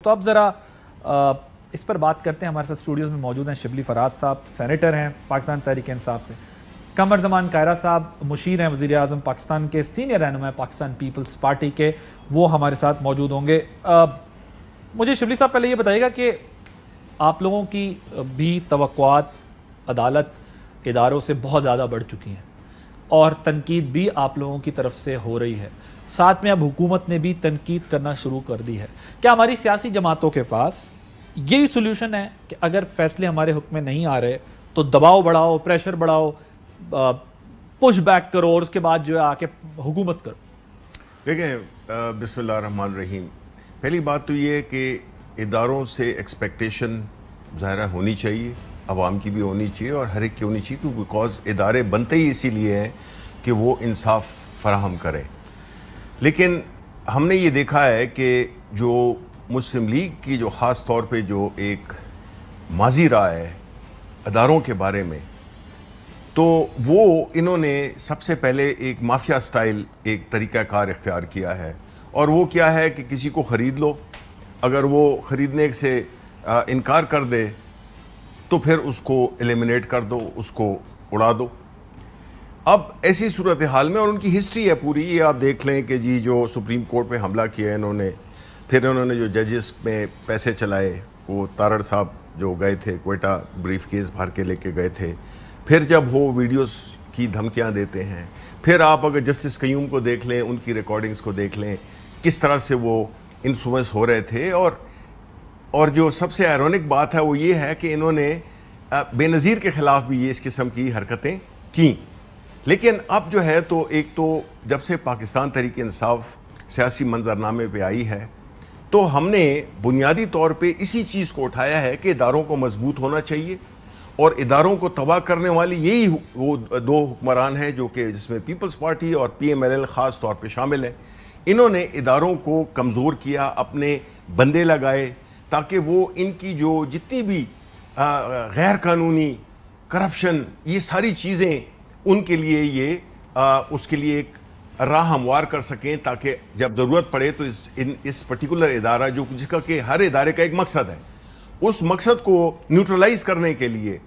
तो अब ज़रा इस पर बात करते हैं। हमारे साथ स्टूडियोज़ में मौजूद हैं शिबली फराज साहब, सेनेटर हैं पाकिस्तान तहरीक इंसाफ से, कमर जमान कायरा साहब मुशीर हैं वज़ीर आज़म पाकिस्तान के, सीनियर रहनुमा पाकिस्तान पीपल्स पार्टी के, वो हमारे साथ मौजूद होंगे। मुझे शिबली साहब पहले ये बताइएगा कि आप लोगों की भी तवक्कुआत अदालत इदारों से बहुत ज़्यादा बढ़ चुकी हैं और तनकीद भी आप लोगों की तरफ से हो रही है, साथ में अब हुकूमत ने भी तनकीद करना शुरू कर दी है। क्या हमारी सियासी जमातों के पास यही सोल्यूशन है कि अगर फैसले हमारे हुक्म में नहीं आ रहे तो दबाव बढ़ाओ, प्रेशर बढ़ाओ, पुश बैक करो और उसके बाद जो है आके हुकूमत करो? देखें, बिस्मिल्लाहिर्रहमानिर्रहीम, पहली बात तो ये है कि इदारों से एक्सपेक्टेशन ज़ाहिर होनी चाहिए, अवाम की भी होनी चाहिए और हर एक की होनी चाहिए, क्योंकि बिकॉज इदारे बनते ही इसीलिए हैं कि वो इंसाफ फराहम करें। लेकिन हमने ये देखा है कि जो मुस्लिम लीग की जो ख़ास तौर पे जो एक माजी रहा है अदारों के बारे में, तो वो इन्होंने सबसे पहले एक माफिया स्टाइल एक तरीक़ाकार इख्तियार किया है। और वो क्या है कि किसी को ख़रीद लो, अगर वो ख़रीदने से इनकार कर दे तो फिर उसको एलिमिनेट कर दो, उसको उड़ा दो। अब ऐसी सूरत हाल में, और उनकी हिस्ट्री है पूरी, ये आप देख लें कि जी जो सुप्रीम कोर्ट पे हमला किया इन्होंने, फिर उन्होंने जो जजेस में पैसे चलाए, वो तारड़ साहब जो गए थे क्वेटा ब्रीफ केस भर के लेके गए थे, फिर जब वो वीडियोस की धमकियां देते हैं, फिर आप अगर जस्टिस कयूम को देख लें, उनकी रिकॉर्डिंग्स को देख लें, किस तरह से वो इन्फ्लुएंस हो रहे थे। और जो सबसे आयरॉनिक बात है वो ये है कि इन्होंने बेनज़ीर के ख़िलाफ़ भी ये इस किस्म की हरकतें की। लेकिन अब जो है, तो एक तो जब से पाकिस्तान तहरीक इंसाफ सियासी मंजरनामे पे आई है, तो हमने बुनियादी तौर पे इसी चीज़ को उठाया है कि इदारों को मजबूत होना चाहिए, और इदारों को तबाह करने वाली यही वो दो हुक्मरान हैं जो कि जिसमें पीपल्स पार्टी और PMLN ख़ास तौर पे शामिल है। इन्होंने इदारों को कमज़ोर किया, अपने बंदे लगाए, ताकि वो इनकी जो जितनी भी गैर कानूनी करप्शन, ये सारी चीज़ें उनके लिए ये उसके लिए एक राह हमवार कर सकें, ताकि जब ज़रूरत पड़े तो इस पर्टिकुलर इदारा जो जिसका कि हर इदारे का एक मकसद है, उस मकसद को न्यूट्रलाइज करने के लिए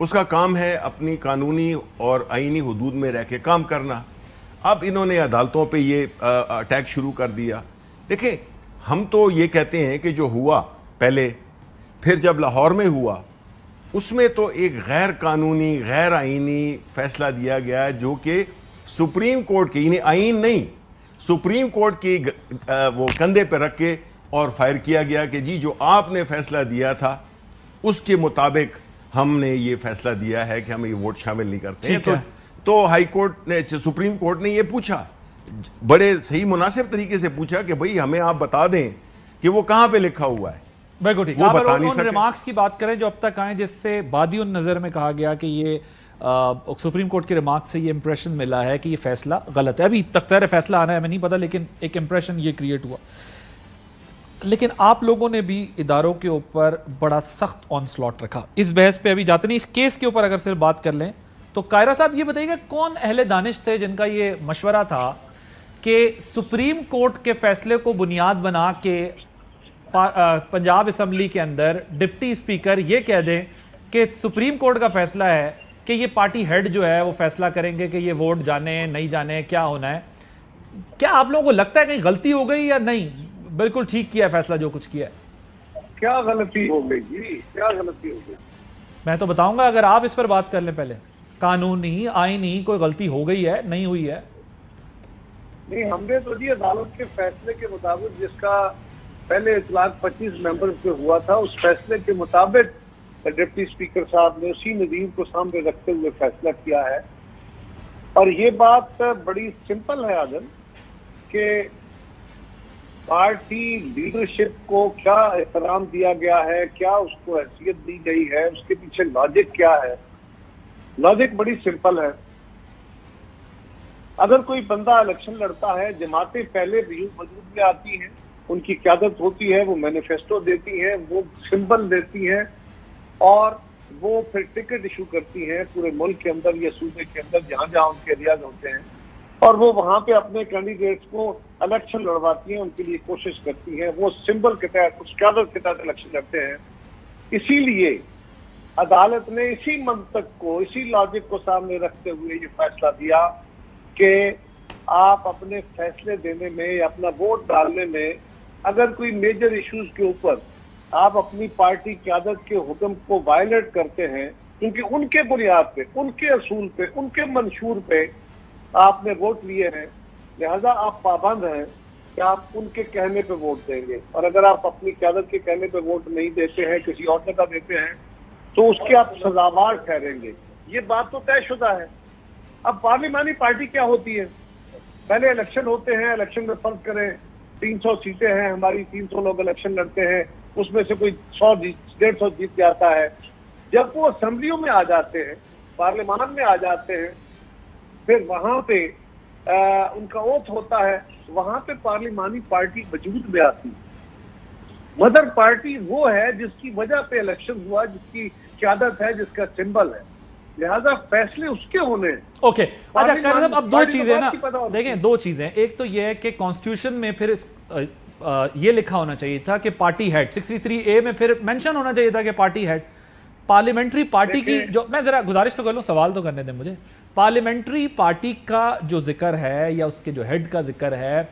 उसका काम है अपनी कानूनी और आईनी हुदूद में रह के काम करना। अब इन्होंने अदालतों पे ये अटैक शुरू कर दिया। देखें, हम तो ये कहते हैं कि जो हुआ पहले, फिर जब लाहौर में हुआ, उसमें तो एक गैर कानूनी गैर आईनी फैसला दिया गया जो कि सुप्रीम कोर्ट की, यानी आईन नहीं, सुप्रीम कोर्ट की वो कंधे पे रख के और फायर किया गया कि जी जो आपने फैसला दिया था उसके मुताबिक हमने ये फैसला दिया है कि हम ये वोट शामिल नहीं करते हैं। तो हाई कोर्ट ने, सुप्रीम कोर्ट ने ये पूछा, बड़े सही मुनासिब तरीके से पूछा कि भाई हमें आप बता दें कि वो कहाँ पे लिखा हुआ है। बिल्कुल ठीक। वो बता नहीं सके। रिमार्क्स की बात करें जो अब तक आए, जिससे बादियुन नज़र में कहा गया कि ये सुप्रीम कोर्ट के रिमार्क्स से ये इंप्रेशन मिला है कि ये फैसला गलत है। अभी तक तैयार फैसला आना है हमें नहीं पता, लेकिन एक इंप्रेशन ये क्रिएट हुआ। लेकिन आप लोगों ने भी इदारों के ऊपर बड़ा सख्त ऑन स्लॉट रखा। इस बहस पे अभी जाते नहीं, इस केस के ऊपर अगर सिर्फ बात कर लें तो कायरा साहब ये बताइएगा कौन अहले दानिश थे जिनका ये मशवरा था कि सुप्रीम कोर्ट के फैसले को बुनियाद बना के पंजाब असम्बली के अंदर डिप्टी स्पीकर ये कह दें कि सुप्रीम कोर्ट का फैसला है कि ये पार्टी हेड जो है वो फैसला करेंगे कि ये वोट जाने नहीं जाने, क्या होना है। क्या आप लोगों को लगता है कहीं गलती हो गई या नहीं, बिल्कुल ठीक किया है फैसला जो कुछ किया है? क्या गलती हो गई जी, क्या गलती हो गई? मैं तो बताऊंगा, अगर आप इस पर बात कर लें पहले, कानूनी आईनी कोई गलती हो गई है, नहीं हुई है? नहीं, हमने तो जी अदालत के फैसले के मुताबिक, जिसका पहले इतलाक 25 मेंबर पे हुआ था, उस फैसले के मुताबिक डिप्टी स्पीकर साहब ने उसी नजीर को सामने रखते हुए फैसला किया है। और ये बात बड़ी सिंपल है आजम कि पार्टी लीडरशिप को क्या एहतराम दिया गया है, क्या उसको हैसियत दी गई है, उसके पीछे लॉजिक क्या है। लॉजिक बड़ी सिंपल है। अगर कोई बंदा इलेक्शन लड़ता है, जमातें पहले वजूद में आती हैं, उनकी क़यादत होती है, वो मैनिफेस्टो देती हैं, वो सिंबल देती हैं और वो फिर टिकट इशू करती हैं पूरे मुल्क के अंदर या सूबे के अंदर जहां जहां उनके एरियाज होते हैं। और वो वहां पे अपने कैंडिडेट्स को इलेक्शन लड़वाती हैं, उनके लिए कोशिश करती हैं, वो सिंबल के तहत, उस कैडर के तहत इलेक्शन लड़ते हैं। इसीलिए अदालत ने इसी मंतक को, इसी लॉजिक को सामने रखते हुए ये फैसला दिया कि आप अपने फैसले देने में या अपना वोट डालने में अगर कोई मेजर इश्यूज के ऊपर आप अपनी पार्टी क़यादत के हुक्म को वायलेट करते हैं, क्योंकि उनके बुनियाद पे, उनके असूल पे, उनके मंशूर पे आपने वोट लिए हैं, लिहाजा आप पाबंद हैं कि आप उनके कहने पे वोट देंगे। और अगर आप अपनी क़यादत के कहने पे वोट नहीं देते हैं, किसी और जगह देते हैं, तो उसके आप सजावार ठहरेंगे। ये बात तो तयशुदा है। अब पार्लिमानी पार्टी क्या होती है? पहले इलेक्शन होते हैं, इलेक्शन में फर्ज करें 300 सीटें हैं हमारी, 300 लोग इलेक्शन लड़ते हैं, उसमें से कोई 100-150 जीत जाता है। जब वो असेंबलियों में आ जाते हैं, पार्लियामान में आ जाते हैं, फिर वहां पे उनका ओथ होता है, वहां पे पार्लिमानी पार्टी वजूद में आती है। मदर पार्टी वो है जिसकी वजह पे इलेक्शन हुआ, जिसकी क़यादत है, जिसका सिंबल है, लिहाजा फैसले उसके होने हैं। ओके, अच्छा कायरा साहब, अब दो चीजें ना, देखें दो चीजें, एक तो ये है कि कॉन्स्टिट्यूशन में फिर ये लिखा होना चाहिए था कि पार्टी हेड, 63A में फिर मेंशन होना चाहिए था कि पार्टी हेड। पार्लियामेंट्री पार्टी की जो, मैं जरा गुजारिश तो कर लूं, सवाल तो करने दें मुझे। पार्लियामेंट्री पार्टी का जो जिक्र है या उसके जो हेड का जिक्र है,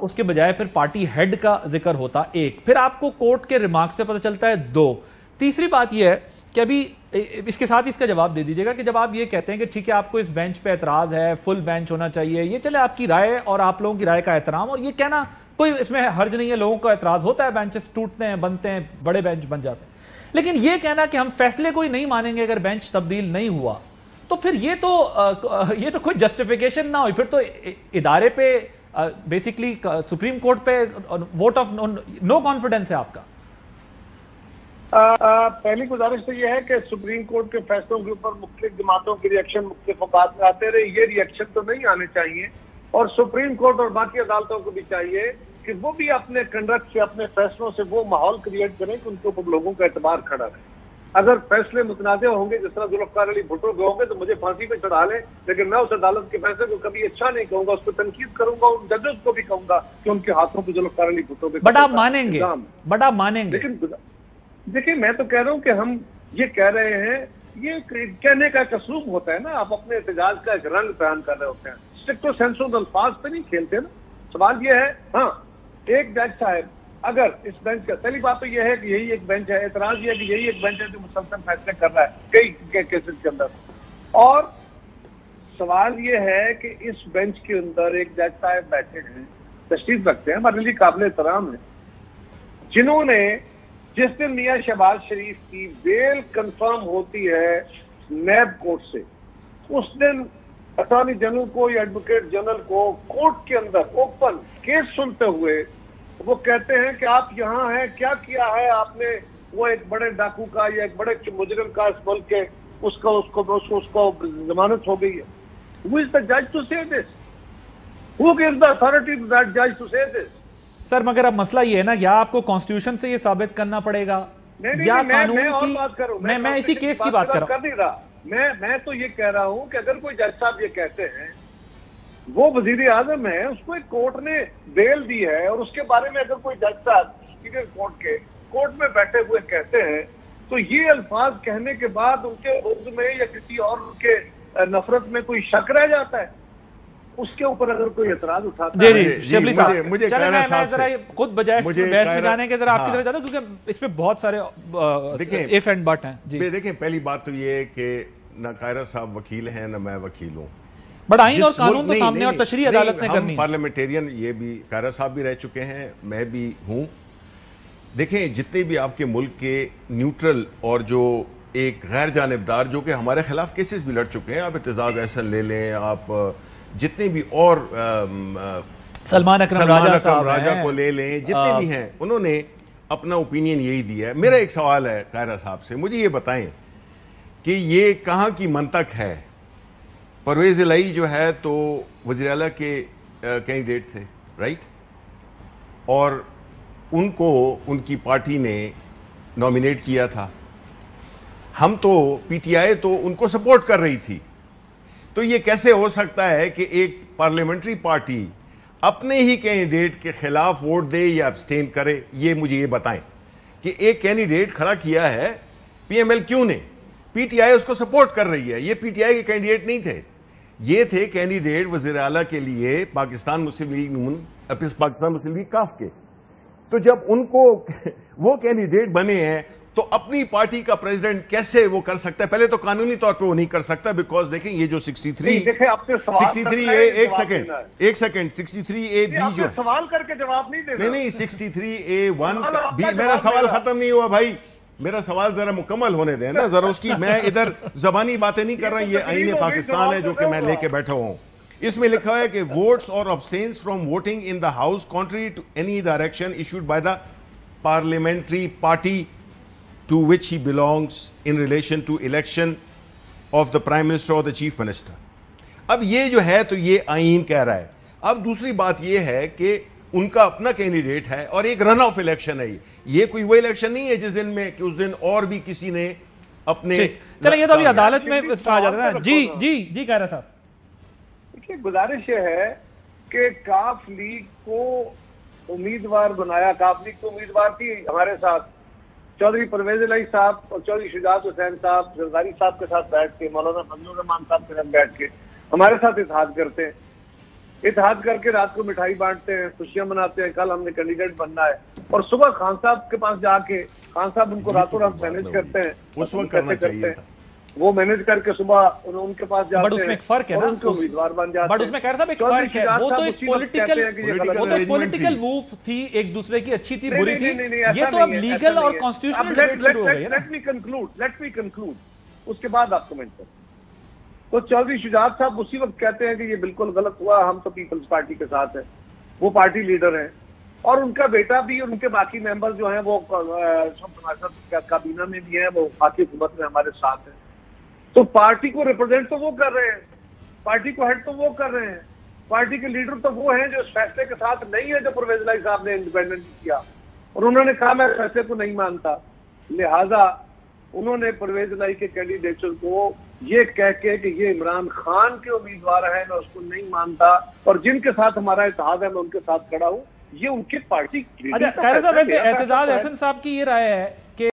उसके बजाय फिर पार्टी हेड का जिक्र होता एक, फिर आपको कोर्ट के रिमार्क से पता चलता है दो। तीसरी बात यह है कि अभी इसके साथ ही इसका जवाब दे दीजिएगा कि जब आप ये कहते हैं कि ठीक है आपको इस बेंच पे एतराज है, फुल बेंच होना चाहिए, ये चले आपकी राय और आप लोगों की राय का एहतराम, और ये कहना कोई इसमें हर्ज नहीं है, लोगों का एतराज होता है, बेंचेस टूटते हैं, बनते हैं, बड़े बेंच बन जाते हैं, लेकिन ये कहना कि हम फैसले कोई नहीं मानेंगे अगर बेंच तब्दील नहीं हुआ, तो फिर ये तो कोई जस्टिफिकेशन ना हुई, फिर तो इदारे पे बेसिकली सुप्रीम कोर्ट पे वोट ऑफ नो कॉन्फिडेंस है आपका। पहली गुजारिश तो यह है कि सुप्रीम कोर्ट के फैसलों के ऊपर मुख्तलिफ जमातों के रिएक्शन मुख्तलिफ औकात में आते रहे, ये रिएक्शन तो नहीं आने चाहिए, और सुप्रीम कोर्ट और बाकी अदालतों को भी चाहिए कि वो भी अपने कंडक्ट से, अपने फैसलों से वो माहौल क्रिएट करें कि उनके ऊपर लोगों का एतबार खड़ा रहे। अगर फैसले मुतनाज़ होंगे, जिस तरह जुल्फ़िकार अली भुट्टो के होंगे, तो मुझे फांसी पे चढ़ा लें, लेकिन मैं उस अदालत के फैसले को कभी अच्छा नहीं कहूंगा, उस पर तनकीद करूंगा, उन जजेस को भी कहूंगा कि उनके हाथों पे जुल्फ़िकार अली भुट्टो पे। बट आप मानेंगे, बट आप मानेंगे। लेकिन देखिए, मैं तो कह रहा हूं कि हम ये कह रहे हैं, ये कहने का एक असलूब होता है ना, आप अपने एहतजाज का एक रंग बयान कर रहे होते हैं, स्ट्रिक्टो सेंसो अल्फाज पे नहीं खेलते ना। सवाल ये है, हाँ, एक जज साहब अगर इस बेंच का, पहली बात तो यह है कि यही एक बेंच है, एतराज यह है कि यही एक बेंच है जो मुसलसल फैसले कर रहा है कई केसेस के अंदर, और सवाल यह है कि इस बेंच के अंदर एक जज साहब बैठे हैं, तशरीफ रखते हैं, हमारे लिए काबिल एहतराम है, जिन्होंने जिस दिन मियां शहबाज शरीफ की बेल कंफर्म होती है नैब कोर्ट से, उस दिन अटॉर्नी जनरल को या एडवोकेट जनरल को कोर्ट के अंदर ओपन केस सुनते हुए वो कहते हैं कि आप यहाँ हैं, क्या किया है आपने, वो एक बड़े डाकू का या एक बड़े मुजरिम का इस मुल्क के, उसको जमानत हो गई है। Who is the judge to say this? Who gives the authority to that judge to say this? Sir मगर अब मसला ये है ना, या आपको कॉन्स्टिट्यूशन से ये साबित करना पड़ेगा या कानून की, बात करूं, मैं इसी केस की बात कर नहीं रहा। मैं तो ये कह रहा हूं कि अगर कोई जज साहब ये कहते हैं, वो वजीर आजम है, उसको एक कोर्ट ने बेल दी है, और उसके बारे में अगर कोई जज साहब सुप्रीम कोर्ट के कोर्ट में बैठे हुए कहते हैं, तो ये अल्फाज कहने के बाद उनके बुग़्ज़ में या किसी और के नफरत में कोई शक रह जाता है, उसके ऊपर अगर कोई एतराज उठाता है। मुझे खुद बजाय बहस निकालने के जरा आपकी तरफ जाता हूं, क्योंकि इसमें बहुत सारे इफ एंड बट हैं। जी देखें, पहली बात तो ये है कि ना कायरा साहब वकील हैं, ना मैं वकील हूं, बट आईन और कानून तो सामने और तशरीह अदालत ने करनी है। पार्लियामेंटेरियन ये भी कायरा साहब भी रह चुके हैं, मैं भी हूं। देखें, जितने भी आपके मुल्क के न्यूट्रल और जो एक गैर जानिबदार जो कि हमारे खिलाफ केसेस भी लड़ चुके हैं, आप एतजाज एहसन ले लें, आप जितने भी और सलमान अकरम राजा को ले लें, जितने भी हैं, उन्होंने अपना ओपिनियन यही दिया है। मेरा एक सवाल है कायरा साहब से, मुझे ये बताएं कि ये कहाँ की मंतक है? परवेज इलाही जो है तो वज़ीर आला के कैंडिडेट थे, राइट, और उनको उनकी पार्टी ने नॉमिनेट किया था, हम तो पीटीआई तो उनको सपोर्ट कर रही थी, तो ये कैसे हो सकता है कि एक पार्लियामेंट्री पार्टी अपने ही कैंडिडेट के खिलाफ वोट दे या अब्सटेन करे? ये मुझे ये बताएं कि एक कैंडिडेट खड़ा किया है पीएमएलक्यू ने, पीटीआई उसको सपोर्ट कर रही है। ये पीटीआई के कैंडिडेट नहीं थे, ये थे कैंडिडेट वज़ीर आला के लिए पाकिस्तान मुस्लिम लीग नून, पाकिस्तान मुस्लिम लीग काफ के। तो जब उनको वो कैंडिडेट बने हैं तो अपनी पार्टी का प्रेसिडेंट कैसे वो कर सकता है? पहले तो कानूनी तौर पे वो नहीं कर सकता, बिकॉज देखें ये जो 63 एक सेकंड 63A जो सवाल करके जवाब नहीं दे, नहीं 63A1 मेरा सवाल खत्म नहीं हुआ भाई, मेरा सवाल जरा मुकम्मल होने दें ना जरा उसकी। मैं इधर जबानी बातें नहीं कर रहा, ये आईने पाकिस्तान है जो कि मैं लेके बैठा हूं। इसमें लिखा है कि वोट्स और abstains from voting in the house contrary to any direction issued by the parliamentary party to which he belongs in relation to election of the prime minister or the chief minister। अब ये जो है तो ये आईन कह रहा है। अब दूसरी बात ये है कि उनका अपना कैंडिडेट है और एक रन ऑफ इलेक्शन है। ये कोई वो इलेक्शन नहीं है जिस दिन में कि उस दिन और भी किसी ने अपने चले, ये तो अभी अदालत में कहा जा रहा है। जी कह रहे साहब। देखिए गुजारिश ये है कि काफ लीग को उम्मीदवार बनाया, काफ लीग तो उम्मीदवार थी हमारे साथ, चौधरी परवेज इलाही साहब और चौधरी शुजात हुसैन साहब जरदारी साहब के साथ बैठ के, मौलाना फजलुर रहमान साहब के साथ बैठ के हमारे साथ इत्तेहाद करते हैं, इत्तेहाद करके रात को मिठाई बांटते हैं, खुशियां मनाते हैं, कल हमने कैंडिडेट बनना है, और सुबह खान साहब के पास जाके खान साहब उनको रातों रात मैनेज करते हैं। उस वक्त करना चाहिए था, वो मैनेज करके सुबह उनके पास जाते हैं। बट उसमें एक फर्क है ना, उम्मीदवार बन जाते हैं। बट उसमें कह रहा एक फर्क है, वो तो एक पॉलिटिकल मूव थी, एक दूसरे की अच्छी थी बुरी थी, ये तो अब लीगल और कॉन्स्टिट्यूशनल डिबेट शुरू हो गई है। लेट मी कंक्लूड, उसके बाद आप कमेंट करें। तो चौधरी शुजात साहब उसी वक्त कहते हैं कि ये बिल्कुल गलत हुआ, हम तो पीपल्स पार्टी के साथ हैं, वो पार्टी लीडर हैं और उनका बेटा भी और उनके बाकी मेंबर जो हैं वो काबीना में भी हैं, वो बाकी हुकूमत में हमारे साथ हैं। तो पार्टी को रिप्रेजेंट तो वो कर रहे हैं, पार्टी को हेड तो वो कर रहे हैं, पार्टी के लीडर तो वो हैं जो इस फैसले के साथ नहीं है जो परवेज इलाही साहब ने इंडिपेंडेंट किया, और उन्होंने कहा मैं फैसले को नहीं मानता। लिहाजा उन्होंने परवेज इलाही के कैंडिडेचर को ये कह के कि ये इमरान खान के उम्मीदवार है, मैं उसको नहीं मानता और जिनके साथ हमारा इत्तेहाद है मैं उनके साथ खड़ा हूं, ये उनकी पार्टी। अच्छा, खैर साहब, वैसे एतजाज अहसन साहब की ये राय है